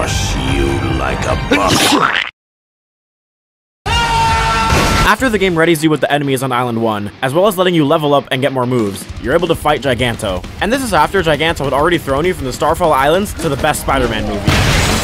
crush you like a buck. After the game readies you with the enemies on Island 1, as well as letting you level up and get more moves, you're able to fight Giganto. And this is after Giganto had already thrown you from the Starfall Islands to the best Spider-Man movie.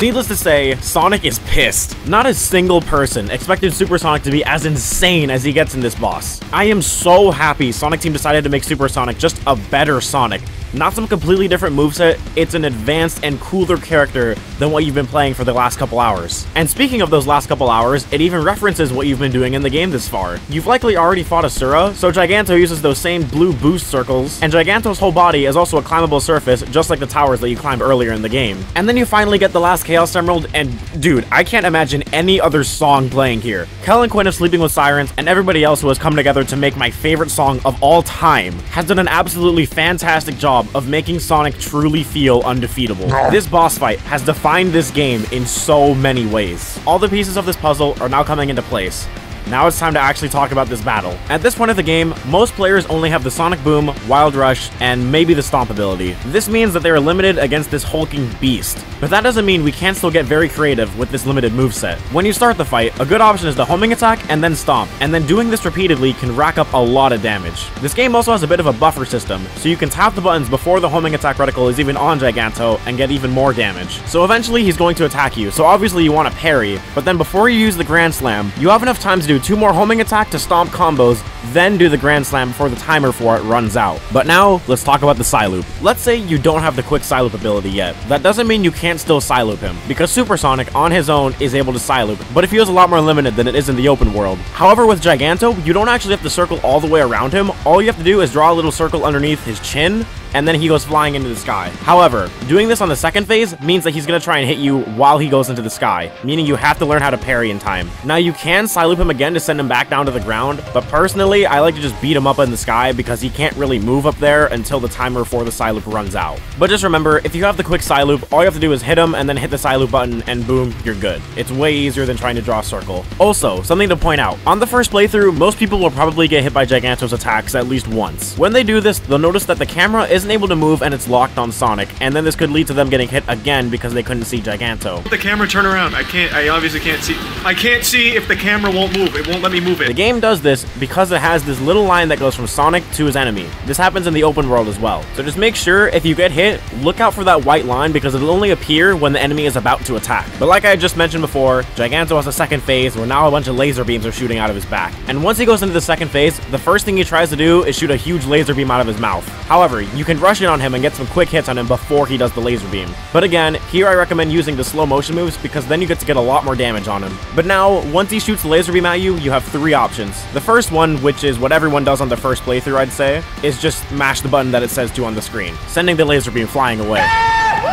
Needless to say, Sonic is pissed. Not a single person expected Super Sonic to be as insane as he gets in this boss. I am so happy Sonic Team decided to make Super Sonic just a better Sonic. Not some completely different moveset, it's an advanced and cooler character than what you've been playing for the last couple hours. And speaking of those last couple hours, it even references what you've been doing in the game this far. You've likely already fought Asura, so Giganto uses those same blue boost circles, and Giganto's whole body is also a climbable surface, just like the towers that you climbed earlier in the game. And then you finally get the last Chaos Emerald, and dude, I can't imagine any other song playing here. Kel and Quinn of Sleeping with Sirens, and everybody else who has come together to make my favorite song of all time, has done an absolutely fantastic job of making Sonic truly feel undefeatable. This boss fight has defined this game in so many ways. All the pieces of this puzzle are now coming into place. Now it's time to actually talk about this battle. At this point of the game, most players only have the Sonic Boom, Wild Rush, and maybe the Stomp ability. This means that they are limited against this hulking beast. But that doesn't mean we can't still get very creative with this limited moveset. When you start the fight, a good option is the homing attack and then Stomp, and then doing this repeatedly can rack up a lot of damage. This game also has a bit of a buffer system, so you can tap the buttons before the homing attack reticle is even on Giganto and get even more damage. So eventually he's going to attack you, so obviously you want to parry, but then before you use the Grand Slam, you have enough time to do 2 more homing attack to Stomp combos, then do the Grand Slam before the timer for it runs out. But now, let's talk about the Psyloop. Let's say you don't have the quick Psyloop ability yet. That doesn't mean you can't still Psyloop him, because Super Sonic on his own is able to Psyloop, but it feels a lot more limited than it is in the open world. However, with Giganto, you don't actually have to circle all the way around him. All you have to do is draw a little circle underneath his chin, and then he goes flying into the sky. However, doing this on the second phase means that he's gonna try and hit you while he goes into the sky, meaning you have to learn how to parry in time. Now you can Psyloop him again to send him back down to the ground, but personally, I like to just beat him up in the sky because he can't really move up there until the timer for the Psyloop runs out. But just remember, if you have the quick Psyloop, all you have to do is hit him and then hit the Psyloop button and boom, you're good. It's way easier than trying to draw a circle. Also, something to point out, on the first playthrough, most people will probably get hit by Giganto's attacks at least once. When they do this, they'll notice that the camera isn't able to move and it's locked on Sonic, and then this could lead to them getting hit again because they couldn't see Giganto. The camera turn around. I obviously can't see. I can't see if the camera won't move. It won't let me move it. The game does this because it has this little line that goes from Sonic to his enemy. This happens in the open world as well. So just make sure if you get hit, look out for that white line because it'll only appear when the enemy is about to attack. But like I just mentioned before, Giganto has a second phase where now a bunch of laser beams are shooting out of his back. And once he goes into the second phase, the first thing he tries to do is shoot a huge laser beam out of his mouth. However, you can rush in on him and get some quick hits on him before he does the laser beam. But again, here I recommend using the slow motion moves because then you get to get a lot more damage on him. But now, once he shoots the laser beam at you, you have 3 options. The first one, which is what everyone does on their first playthrough, I'd say, is just mash the button that it says to on the screen, sending the laser beam flying away.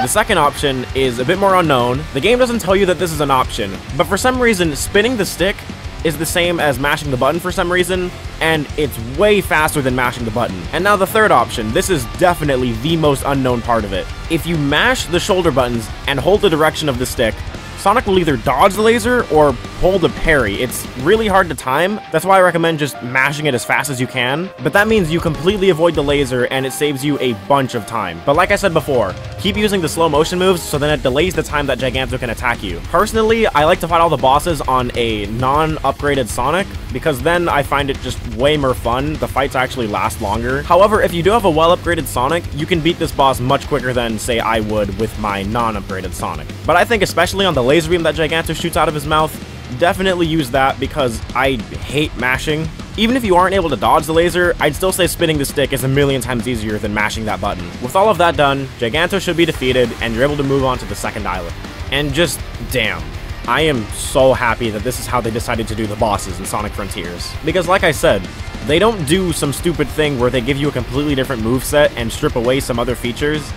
The second option is a bit more unknown. The game doesn't tell you that this is an option, but for some reason, spinning the stick is the same as mashing the button for some reason, and it's way faster than mashing the button. And now the third option, this is definitely the most unknown part of it. If you mash the shoulder buttons and hold the direction of the stick, Sonic will either dodge the laser or hold a parry. It's really hard to time. That's why I recommend just mashing it as fast as you can. But that means you completely avoid the laser and it saves you a bunch of time. But like I said before, keep using the slow motion moves so then it delays the time that Giganto can attack you. Personally, I like to fight all the bosses on a non-upgraded Sonic because then I find it just way more fun. The fights actually last longer. However, if you do have a well-upgraded Sonic, you can beat this boss much quicker than, say, I would with my non-upgraded Sonic. But I think especially on the laser beam that Giganto shoots out of his mouth, definitely use that because I hate mashing. Even if you aren't able to dodge the laser, I'd still say spinning the stick is a million times easier than mashing that button. With all of that done, Giganto should be defeated and you're able to move on to the second island. And just, damn. I am so happy that this is how they decided to do the bosses in Sonic Frontiers. Because like I said, they don't do some stupid thing where they give you a completely different moveset and strip away some other features.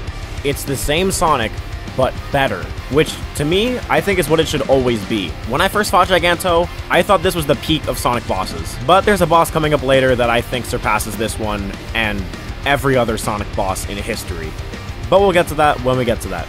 It's the same Sonic, but better, which to me, I think is what it should always be. When I first fought Giganto, I thought this was the peak of Sonic bosses, but there's a boss coming up later that I think surpasses this one and every other Sonic boss in history. But we'll get to that when we get to that.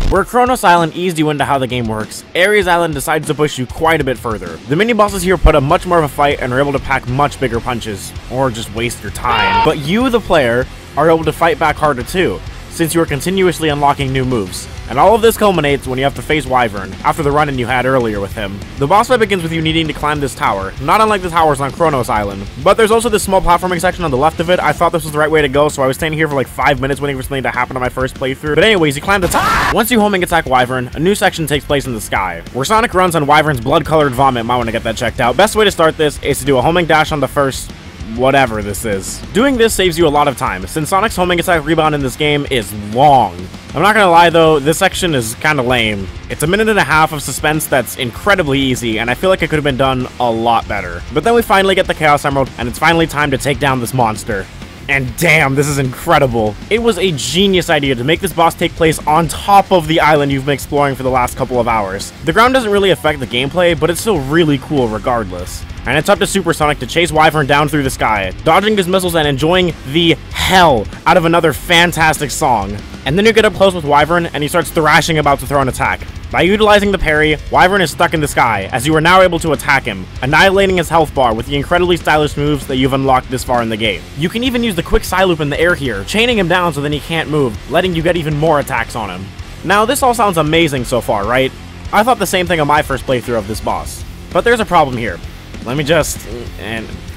Where Kronos Island eased you into how the game works, Ares Island decides to push you quite a bit further. The mini-bosses here put up much more of a fight and are able to pack much bigger punches, or just waste your time. But you, the player, are able to fight back harder too, since you are continuously unlocking new moves. And all of this culminates when you have to face Wyvern, after the run-in you had earlier with him. The boss fight begins with you needing to climb this tower, not unlike the towers on Kronos Island. But there's also this small platforming section on the left of it. I thought this was the right way to go, so I was standing here for like 5 minutes waiting for something to happen on my first playthrough. But anyways, you climb the top. Once you homing attack Wyvern, a new section takes place in the sky, where Sonic runs on Wyvern's blood-colored vomit. Might want to get that checked out. Best way to start this is to do a homing dash on the first whatever this is. Doing this saves you a lot of time, since Sonic's homing attack rebound in this game is long. I'm not gonna lie though, this section is kinda lame. It's a minute and a half of suspense that's incredibly easy, and I feel like it could have been done a lot better. But then we finally get the Chaos Emerald, and it's finally time to take down this monster. And damn, this is incredible. It was a genius idea to make this boss take place on top of the island you've been exploring for the last couple of hours. The ground doesn't really affect the gameplay, but it's still really cool regardless. And it's up to Super Sonic to chase Wyvern down through the sky, dodging his missiles and enjoying the hell out of another fantastic song. And then you get up close with Wyvern, and he starts thrashing about to throw an attack. By utilizing the parry, Wyvern is stuck in the sky, as you are now able to attack him, annihilating his health bar with the incredibly stylish moves that you've unlocked this far in the game. You can even use the quick side loop in the air here, chaining him down so then he can't move, letting you get even more attacks on him. Now, this all sounds amazing so far, right? I thought the same thing on my first playthrough of this boss. But there's a problem here. Let me just...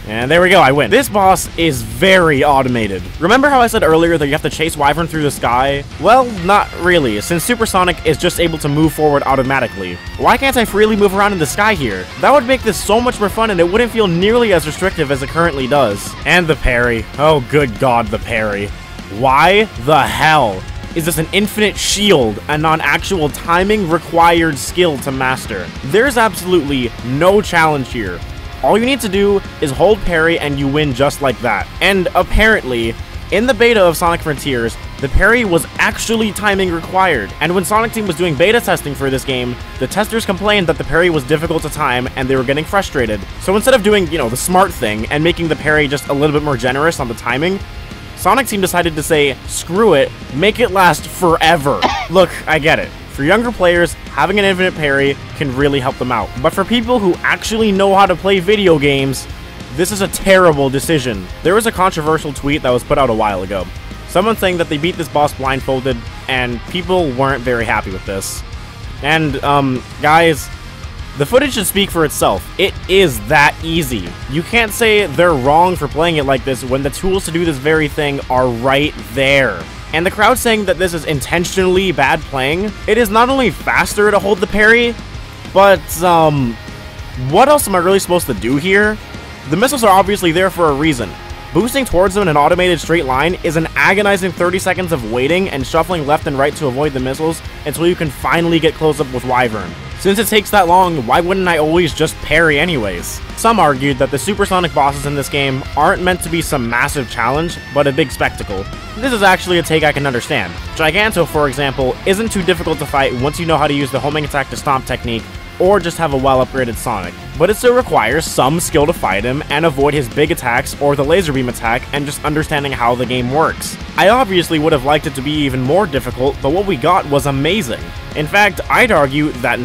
And there we go, I win. This boss is very automated. Remember how I said earlier that you have to chase Wyvern through the sky? Well, not really, since Super Sonic is just able to move forward automatically. Why can't I freely move around in the sky here? That would make this so much more fun, and it wouldn't feel nearly as restrictive as it currently does. And the parry. Oh, good God, the parry. Why the hell is this an infinite shield and non-actual timing required skill to master? There's absolutely no challenge here. All you need to do is hold parry and you win just like that. And apparently, in the beta of Sonic Frontiers, the parry was actually timing required. And when Sonic Team was doing beta testing for this game, the testers complained that the parry was difficult to time and they were getting frustrated. So instead of doing, the smart thing and making the parry just a little bit more generous on the timing, Sonic Team decided to say, screw it, make it last forever. Look, I get it. For younger players, having an infinite parry can really help them out. But for people who actually know how to play video games, this is a terrible decision. There was a controversial tweet that was put out a while ago. Someone saying that they beat this boss blindfolded, and people weren't very happy with this. And, guys, the footage should speak for itself. It is that easy. You can't say they're wrong for playing it like this when the tools to do this very thing are right there. And the crowd saying that this is intentionally bad playing, it is not only faster to hold the parry, but, what else am I really supposed to do here? The missiles are obviously there for a reason. Boosting towards them in an automated straight line is an agonizing 30 seconds of waiting and shuffling left and right to avoid the missiles until you can finally get close up with Wyvern. Since it takes that long, why wouldn't I always just parry anyways? Some argued that the supersonic bosses in this game aren't meant to be some massive challenge, but a big spectacle. This is actually a take I can understand. Giganto, for example, isn't too difficult to fight once you know how to use the homing attack to stomp technique, or just have a well-upgraded Sonic. But it still requires some skill to fight him and avoid his big attacks or the laser beam attack and just understanding how the game works. I obviously would have liked it to be even more difficult, but what we got was amazing. In fact, I'd argue that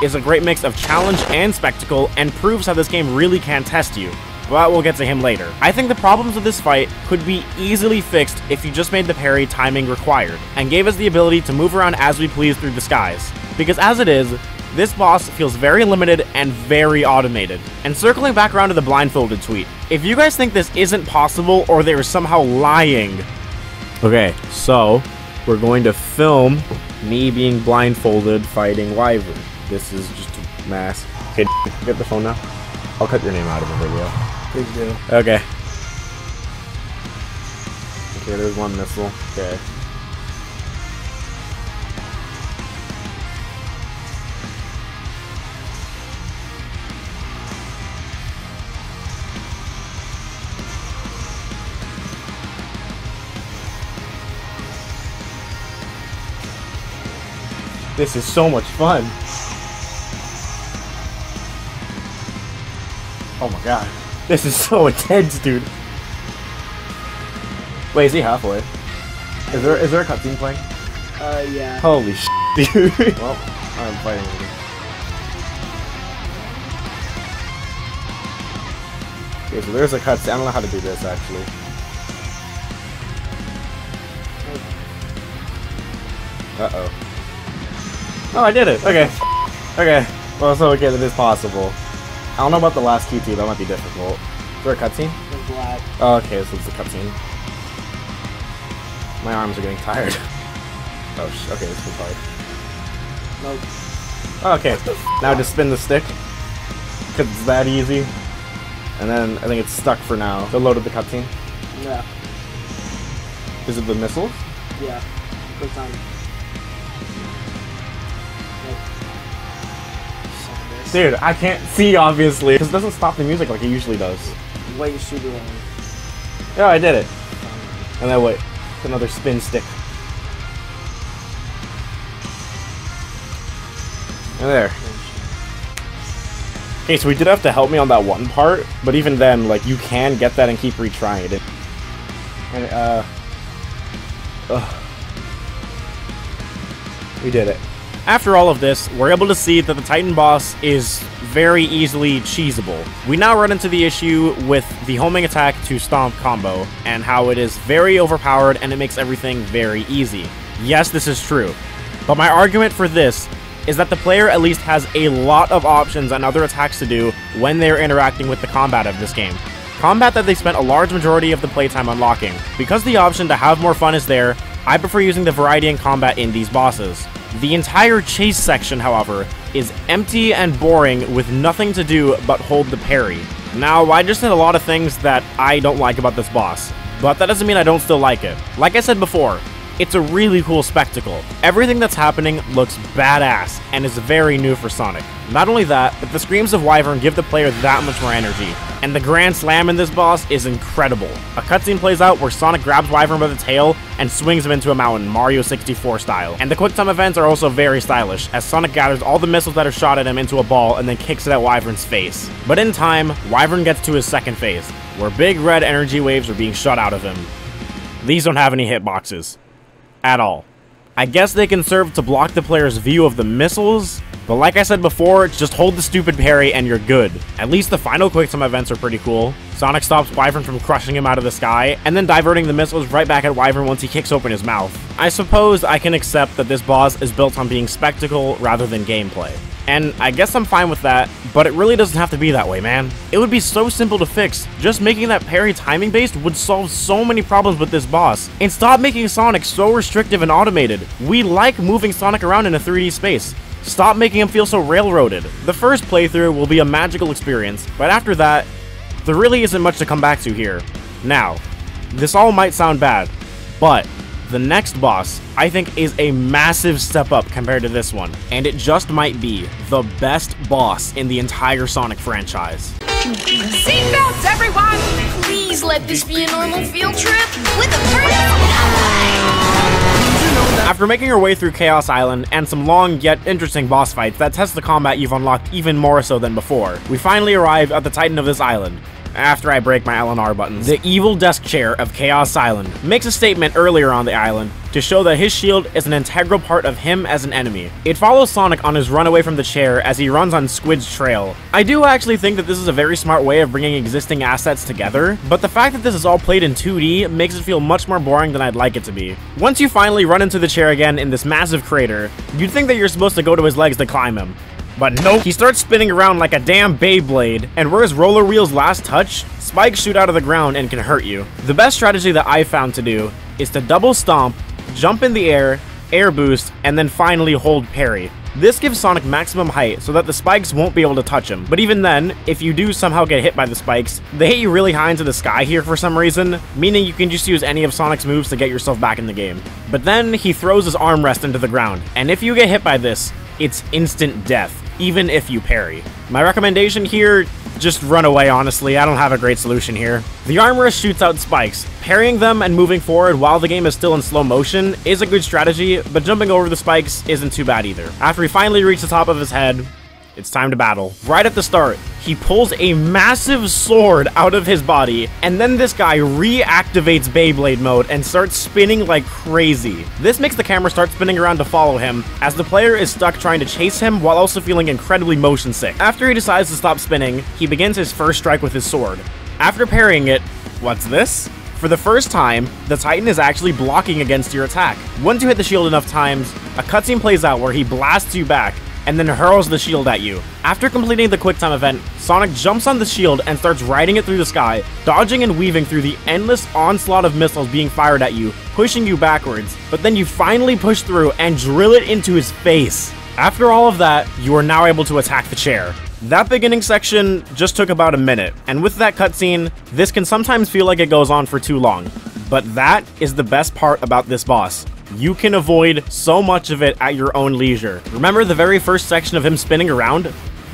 is a great mix of challenge and spectacle and proves how this game really can test you. But we'll get to him later. I think the problems with this fight could be easily fixed if you just made the parry timing required and gave us the ability to move around as we please through the skies. Because as it is, this boss feels very limited and very automated. And circling back around to the blindfolded tweet, if you guys think this isn't possible or they're somehow lying... Okay, so we're going to film me being blindfolded fighting Wyvern. This is just a mass. Okay, get the phone now. I'll cut your name out of the video. Please do. Okay. Okay, there's one missile. Okay. This is so much fun. Oh my god. This is so intense, dude. Wait, is he halfway? Is there a cutscene playing? Yeah. Holy sh**, Dude. Well, I'm fighting with him. Okay, so there's a cutscene. I don't know how to do this, actually. Uh-oh. Oh, I did it! Okay. Okay. Well, so okay, that is possible. I don't know about the last key, too. That might be difficult. Is there a cutscene? It's black. Oh, okay, so it's a cutscene. My arms are getting tired. Oh, okay, this is hard. Nope. Oh, okay, now just spin the stick. Because it's that easy. And then I think it's stuck for now. So loaded the cutscene. Yeah. Is it the missiles? Yeah. Good time. Dude, I can't see, obviously. Because it doesn't stop the music like it usually does. Wait, shoot it. Yeah, I did it. And then wait. Another spin stick. And there. Okay, so we did have to help me on that one part, but even then, like, you can get that and keep retrying it. And, we did it. After all of this, we're able to see that the Titan boss is very easily cheesable. We now run into the issue with the homing attack to stomp combo, and how it is very overpowered and it makes everything very easy. Yes, this is true. But my argument for this is that the player at least has a lot of options and other attacks to do when they're interacting with the combat of this game. Combat that they spent a large majority of the playtime unlocking. Because the option to have more fun is there, I prefer using the variety in combat in these bosses. The entire chase section, however, is empty and boring with nothing to do but hold the parry. Now, I just said a lot of things that I don't like about this boss, but that doesn't mean I don't still like it. Like I said before, it's a really cool spectacle. Everything that's happening looks badass and is very new for Sonic. Not only that, but the screams of Wyvern give the player that much more energy. And the Grand Slam in this boss is incredible. A cutscene plays out where Sonic grabs Wyvern by the tail and swings him into a mountain, Mario 64 style. And the quick time events are also very stylish, as Sonic gathers all the missiles that are shot at him into a ball and then kicks it at Wyvern's face. But in time, Wyvern gets to his second phase, where big red energy waves are being shot out of him. These don't have any hitboxes. At all. I guess they can serve to block the player's view of the missiles, but like I said before, just hold the stupid parry and you're good. At least the final quick time events are pretty cool. Sonic stops Wyvern from crushing him out of the sky, and then diverting the missiles right back at Wyvern once he kicks open his mouth. I suppose I can accept that this boss is built on being spectacle rather than gameplay. And I guess I'm fine with that, but it really doesn't have to be that way, man. It would be so simple to fix. Just making that parry timing based would solve so many problems with this boss. And stop making Sonic so restrictive and automated. We like moving Sonic around in a 3D space. Stop making him feel so railroaded. The first playthrough will be a magical experience, but after that, there really isn't much to come back to here. Now, this all might sound bad, but the next boss, I think, is a massive step up compared to this one, and it just might be the best boss in the entire Sonic franchise. Seatbelts, everyone! Please let this be a normal field trip with a friend. After making our way through Chaos Island and some long yet interesting boss fights that test the combat you've unlocked even more so than before, we finally arrive at the Titan of this island. After I break my LNR buttons. The evil desk chair of Chaos Island makes a statement earlier on the island to show that his shield is an integral part of him as an enemy. It follows Sonic on his run away from the chair as he runs on Squid's trail. I do actually think that this is a very smart way of bringing existing assets together, but the fact that this is all played in 2D makes it feel much more boring than I'd like it to be. Once you finally run into the chair again in this massive crater, you'd think that you're supposed to go to his legs to climb him. But nope, he starts spinning around like a damn Beyblade, and where his roller wheels last touch, spikes shoot out of the ground and can hurt you. The best strategy that I've found to do is to double stomp, jump in the air boost, and then finally hold parry. This gives Sonic maximum height so that the spikes won't be able to touch him. But even then, if you do somehow get hit by the spikes, they hit you really high into the sky here for some reason, meaning you can just use any of Sonic's moves to get yourself back in the game. But then he throws his armrest into the ground, and if you get hit by this, it's instant death, even if you parry. My recommendation here, just run away, honestly. I don't have a great solution here. The armrest shoots out spikes. Parrying them and moving forward while the game is still in slow motion is a good strategy, but jumping over the spikes isn't too bad either. After we finally reach the top of his head, it's time to battle. Right at the start, he pulls a massive sword out of his body, and then this guy reactivates Beyblade mode and starts spinning like crazy. This makes the camera start spinning around to follow him, as the player is stuck trying to chase him while also feeling incredibly motion sick. After he decides to stop spinning, he begins his first strike with his sword. After parrying it, what's this? For the first time, the Titan is actually blocking against your attack. Once you hit the shield enough times, a cutscene plays out where he blasts you back and then hurls the shield at you. After completing the QuickTime event, Sonic jumps on the shield and starts riding it through the sky, dodging and weaving through the endless onslaught of missiles being fired at you, pushing you backwards, but then you finally push through and drill it into his face. After all of that, you are now able to attack the chair. That beginning section just took about a minute, and with that cutscene, this can sometimes feel like it goes on for too long. But that is the best part about this boss. You can avoid so much of it at your own leisure. Remember the very first section of him spinning around?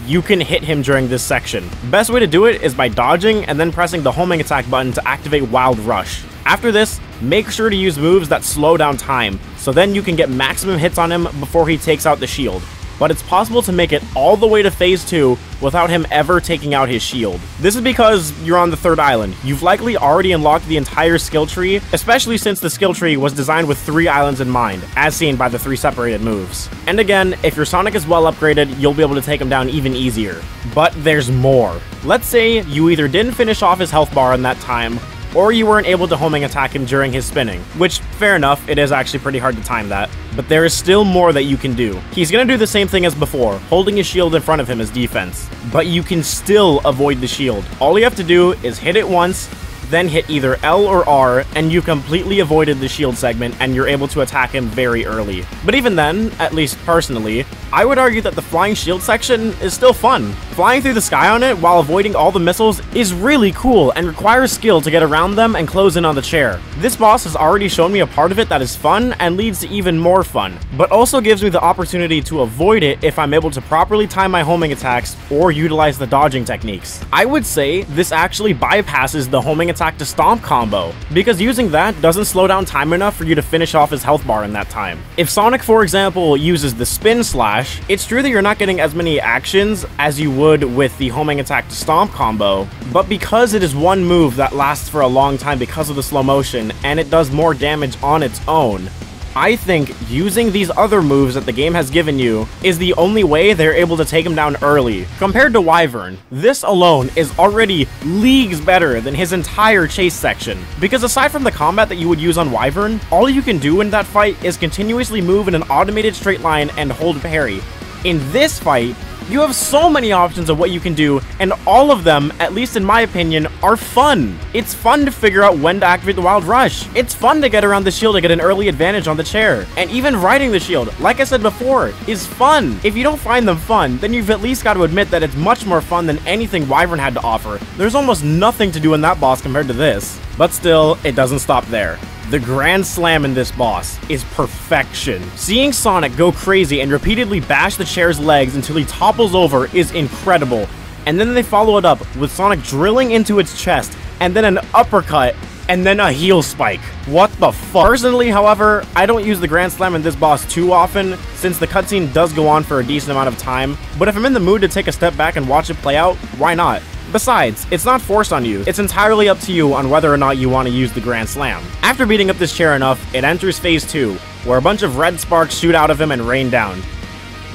You can hit him during this section. Best way to do it is by dodging and then pressing the homing attack button to activate Wild Rush. After this, make sure to use moves that slow down time, so then you can get maximum hits on him before he takes out the shield. But it's possible to make it all the way to phase 2 without him ever taking out his shield. This is because you're on the 3rd island. You've likely already unlocked the entire skill tree, especially since the skill tree was designed with 3 islands in mind, as seen by the 3 separated moves. And again, if your Sonic is well upgraded, you'll be able to take him down even easier. But there's more. Let's say you either didn't finish off his health bar in that time, or you weren't able to homing attack him during his spinning, which, fair enough, it is actually pretty hard to time that. But there is still more that you can do. He's gonna do the same thing as before, holding his shield in front of him as defense. But you can still avoid the shield. All you have to do is hit it once, then hit either L or R, and you completely avoided the shield segment, and you're able to attack him very early. But even then, at least personally, I would argue that the flying shield section is still fun. Flying through the sky on it while avoiding all the missiles is really cool and requires skill to get around them and close in on the chair. This boss has already shown me a part of it that is fun and leads to even more fun, but also gives me the opportunity to avoid it if I'm able to properly time my homing attacks or utilize the dodging techniques. I would say this actually bypasses the homing attack to stomp combo, because using that doesn't slow down time enough for you to finish off his health bar in that time. If Sonic, for example, uses the spin slash, it's true that you're not getting as many actions as you would with the homing attack to stomp combo, but because it is one move that lasts for a long time because of the slow motion, and it does more damage on its own, I think using these other moves that the game has given you is the only way they're able to take him down early. Compared to Wyvern, this alone is already leagues better than his entire chase section. Because aside from the combat that you would use on Wyvern, all you can do in that fight is continuously move in an automated straight line and hold parry. In this fight, you have so many options of what you can do, and all of them, at least in my opinion, are fun. It's fun to figure out when to activate the Wild Rush. It's fun to get around the shield to get an early advantage on the chair. And even riding the shield, like I said before, is fun. If you don't find them fun, then you've at least got to admit that it's much more fun than anything Wyvern had to offer. There's almost nothing to do in that boss compared to this. But still, it doesn't stop there. The Grand Slam in this boss is perfection. Seeing Sonic go crazy and repeatedly bash the chair's legs until he topples over is incredible. And then they follow it up with Sonic drilling into its chest, and then an uppercut, and then a heel spike. What the fuck? Personally, however, I don't use the Grand Slam in this boss too often, since the cutscene does go on for a decent amount of time, but if I'm in the mood to take a step back and watch it play out, why not? Besides, it's not forced on you. It's entirely up to you on whether or not you want to use the Grand Slam. After beating up this chair enough, it enters phase 2, where a bunch of red sparks shoot out of him and rain down.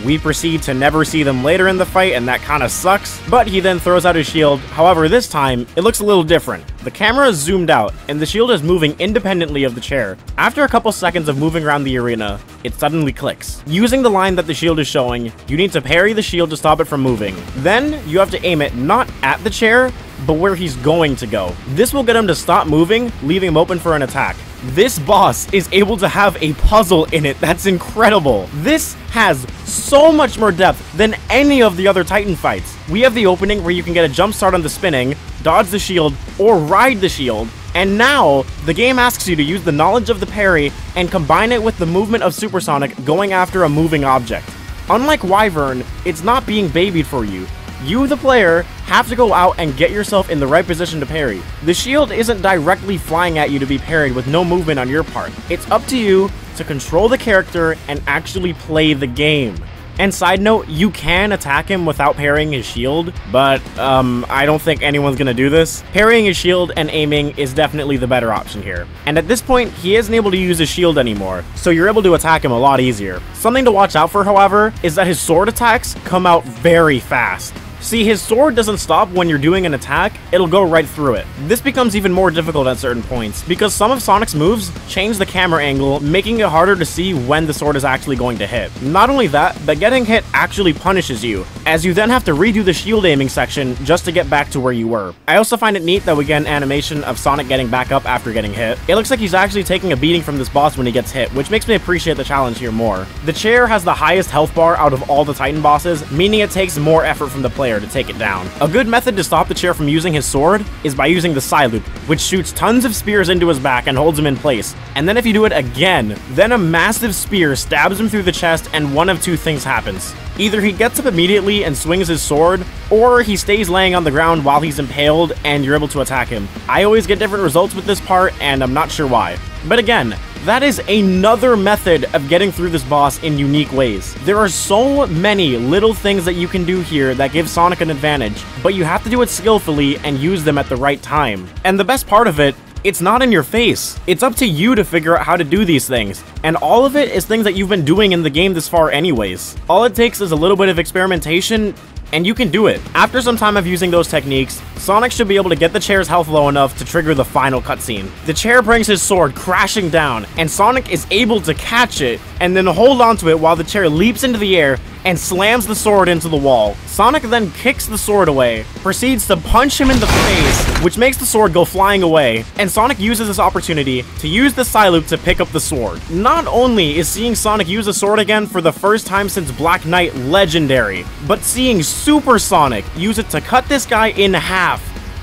We proceed to never see them later in the fight, and that kinda sucks, but he then throws out his shield. However, this time, it looks a little different. The camera is zoomed out, and the shield is moving independently of the chair. After a couple seconds of moving around the arena, it suddenly clicks. Using the line that the shield is showing, you need to parry the shield to stop it from moving. Then, you have to aim it not at the chair, but where he's going to go. This will get him to stop moving, leaving him open for an attack. This boss is able to have a puzzle in it that's incredible. This has so much more depth than any of the other Titan fights. We have the opening where you can get a jump start on the spinning, dodge the shield, or ride the shield. And now, the game asks you to use the knowledge of the parry and combine it with the movement of Supersonic going after a moving object. Unlike Wyvern, it's not being babied for you. You, the player, have to go out and get yourself in the right position to parry. The shield isn't directly flying at you to be parried with no movement on your part. It's up to you to control the character and actually play the game. And side note, you can attack him without parrying his shield, but I don't think anyone's gonna do this. Parrying his shield and aiming is definitely the better option here. And at this point, he isn't able to use his shield anymore, so you're able to attack him a lot easier. Something to watch out for, however, is that his sword attacks come out very fast. See, his sword doesn't stop when you're doing an attack, it'll go right through it. This becomes even more difficult at certain points, because some of Sonic's moves change the camera angle, making it harder to see when the sword is actually going to hit. Not only that, but getting hit actually punishes you, as you then have to redo the shield aiming section just to get back to where you were. I also find it neat that we get an animation of Sonic getting back up after getting hit. It looks like he's actually taking a beating from this boss when he gets hit, which makes me appreciate the challenge here more. The chair has the highest health bar out of all the Titan bosses, meaning it takes more effort from the player to take it down. A good method to stop the chair from using his sword is by using the side loop, which shoots tons of spears into his back and holds him in place. And then if you do it again, then a massive spear stabs him through the chest and one of two things happens. Either he gets up immediately and swings his sword, or he stays laying on the ground while he's impaled and you're able to attack him. I always get different results with this part and I'm not sure why. But again, that is another method of getting through this boss in unique ways. There are so many little things that you can do here that give Sonic an advantage, but you have to do it skillfully and use them at the right time. And the best part of it, it's not in your face. It's up to you to figure out how to do these things. And all of it is things that you've been doing in the game this far anyways. All it takes is a little bit of experimentation, and you can do it. After some time of using those techniques, Sonic should be able to get the chair's health low enough to trigger the final cutscene. The chair brings his sword crashing down, and Sonic is able to catch it and then hold onto it while the chair leaps into the air and slams the sword into the wall. Sonic then kicks the sword away, proceeds to punch him in the face, which makes the sword go flying away, and Sonic uses this opportunity to use the side loop to pick up the sword. Not only is seeing Sonic use a sword again for the first time since Black Knight legendary, but seeing Super Sonic use it to cut this guy in half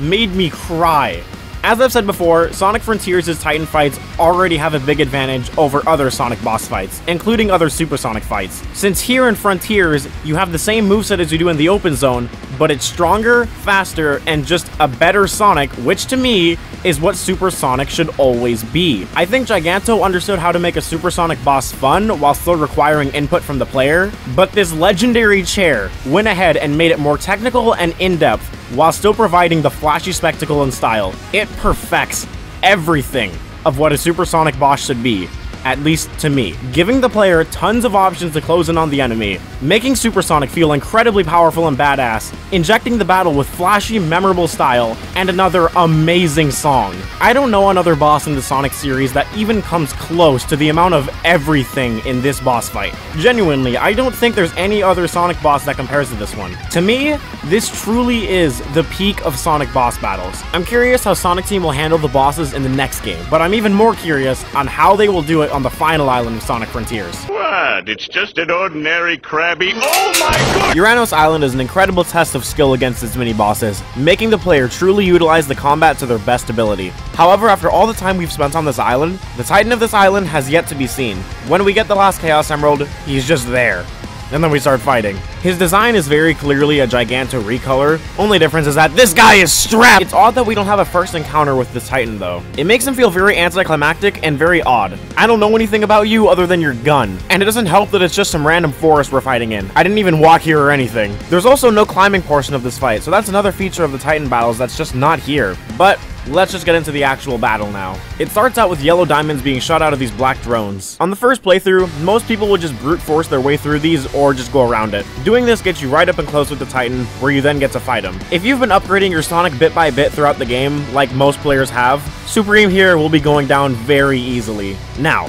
made me cry. As I've said before, Sonic Frontiers' Titan fights already have a big advantage over other Sonic boss fights, including other Super Sonic fights. Since here in Frontiers, you have the same moveset as you do in the open zone, but it's stronger, faster, and just a better Sonic, which to me is what Super Sonic should always be. I think Giganto understood how to make a Super Sonic boss fun while still requiring input from the player, but this legendary chair went ahead and made it more technical and in-depth while still providing the flashy spectacle and style. It perfects everything of what a Super Sonic boss should be, at least to me, giving the player tons of options to close in on the enemy, making Super Sonic feel incredibly powerful and badass, injecting the battle with flashy, memorable style, and another amazing song. I don't know another boss in the Sonic series that even comes close to the amount of everything in this boss fight. Genuinely, I don't think there's any other Sonic boss that compares to this one. To me, this truly is the peak of Sonic boss battles. I'm curious how Sonic Team will handle the bosses in the next game, but I'm even more curious on how they will do it on the final island of Sonic Frontiers. What? It's just an ordinary Krabby. Oh my god! Uranos Island is an incredible test of skill against its mini-bosses, making the player truly utilize the combat to their best ability. However, after all the time we've spent on this island, the Titan of this island has yet to be seen. When we get the last Chaos Emerald, he's just there. And then we start fighting. His design is very clearly a Giganto recolor. Only difference is that this guy is strapped! It's odd that we don't have a first encounter with this Titan though. It makes him feel very anticlimactic and very odd. I don't know anything about you other than your gun. And it doesn't help that it's just some random forest we're fighting in. I didn't even walk here or anything. There's also no climbing portion of this fight, so that's another feature of the Titan battles that's just not here. But let's just get into the actual battle now. It starts out with yellow diamonds being shot out of these black drones. On the first playthrough, most people would just brute force their way through these or just go around it. Doing this gets you right up and close with the Titan, where you then get to fight him. If you've been upgrading your Sonic bit by bit throughout the game, like most players have, Supreme here will be going down very easily. Now,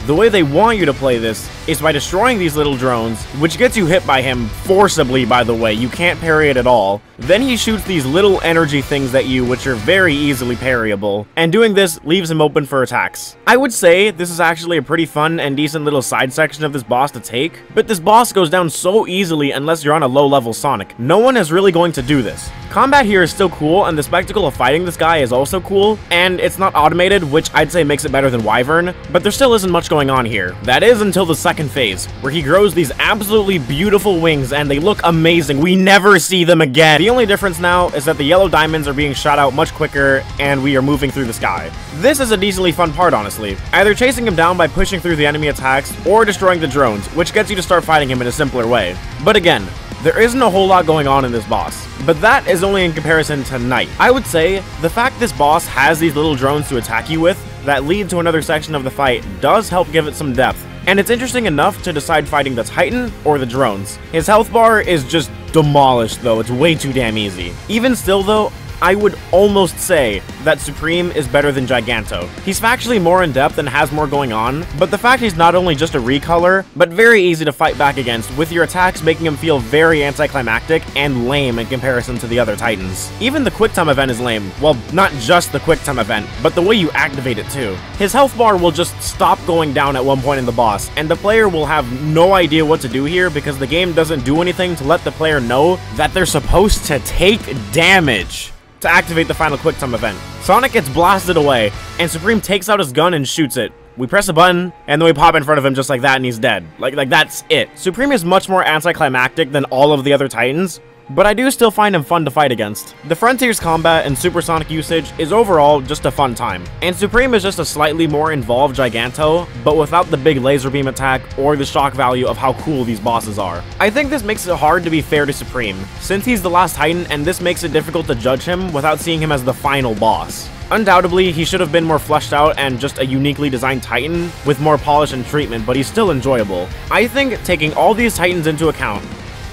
the way they want you to play this is by destroying these little drones, which gets you hit by him forcibly, by the way. You can't parry it at all. Then he shoots these little energy things at you, which are very easily parryable, and doing this leaves him open for attacks. I would say this is actually a pretty fun and decent little side section of this boss to take, but this boss goes down so easily unless you're on a low-level Sonic. No one is really going to do this. Combat here is still cool, and the spectacle of fighting this guy is also cool, and it's not automated, which I'd say makes it better than Wyvern, but there still isn't much going on here. That is until the second phase, where he grows these absolutely beautiful wings and they look amazing. We never see them again. The only difference now is that the yellow diamonds are being shot out much quicker and we are moving through the sky. This is a decently fun part, honestly. Either chasing him down by pushing through the enemy attacks or destroying the drones, which gets you to start fighting him in a simpler way. But again, there isn't a whole lot going on in this boss, but that is only in comparison to Night. I would say the fact this boss has these little drones to attack you with that lead to another section of the fight does help give it some depth, and it's interesting enough to decide fighting the Titan or the drones. His health bar is just demolished though, it's way too damn easy. Even still though, I would almost say that Supreme is better than Giganto. He's factually more in depth and has more going on, but the fact he's not only just a recolor, but very easy to fight back against, with your attacks making him feel very anticlimactic and lame in comparison to the other Titans. Even the quick time event is lame. Well, not just the quick time event, but the way you activate it too. His health bar will just stop going down at one point in the boss, and the player will have no idea what to do here because the game doesn't do anything to let the player know that they're supposed to take damage to activate the final quick time event. Sonic gets blasted away, and Supreme takes out his gun and shoots it. We press a button, and then we pop in front of him just like that, and he's dead. Like that's it. Supreme is much more anticlimactic than all of the other Titans, but I do still find him fun to fight against. The Frontiers combat and Supersonic usage is overall just a fun time, and Supreme is just a slightly more involved Giganto, but without the big laser beam attack or the shock value of how cool these bosses are. I think this makes it hard to be fair to Supreme, since he's the last Titan and this makes it difficult to judge him without seeing him as the final boss. Undoubtedly, he should have been more fleshed out and just a uniquely designed Titan with more polish and treatment, but he's still enjoyable. I think taking all these Titans into account,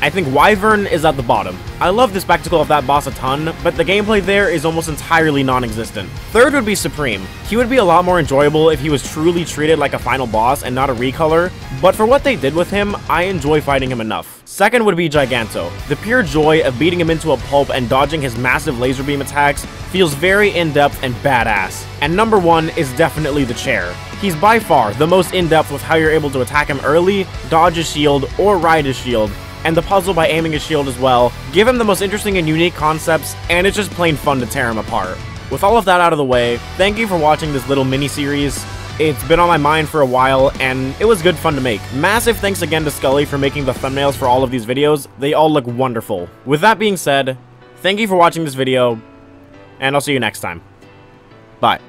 I think Wyvern is at the bottom. I love the spectacle of that boss a ton, but the gameplay there is almost entirely non-existent. Third would be Supreme. He would be a lot more enjoyable if he was truly treated like a final boss and not a recolor, but for what they did with him, I enjoy fighting him enough. Second would be Giganto. The pure joy of beating him into a pulp and dodging his massive laser beam attacks feels very in-depth and badass. And number one is definitely the chair. He's by far the most in-depth with how you're able to attack him early, dodge his shield, or ride his shield, and the puzzle by aiming his shield as well, give him the most interesting and unique concepts, and it's just plain fun to tear him apart. With all of that out of the way, thank you for watching this little mini-series. It's been on my mind for a while, and it was good fun to make. Massive thanks again to Scully for making the thumbnails for all of these videos. They all look wonderful. With that being said, thank you for watching this video, and I'll see you next time. Bye.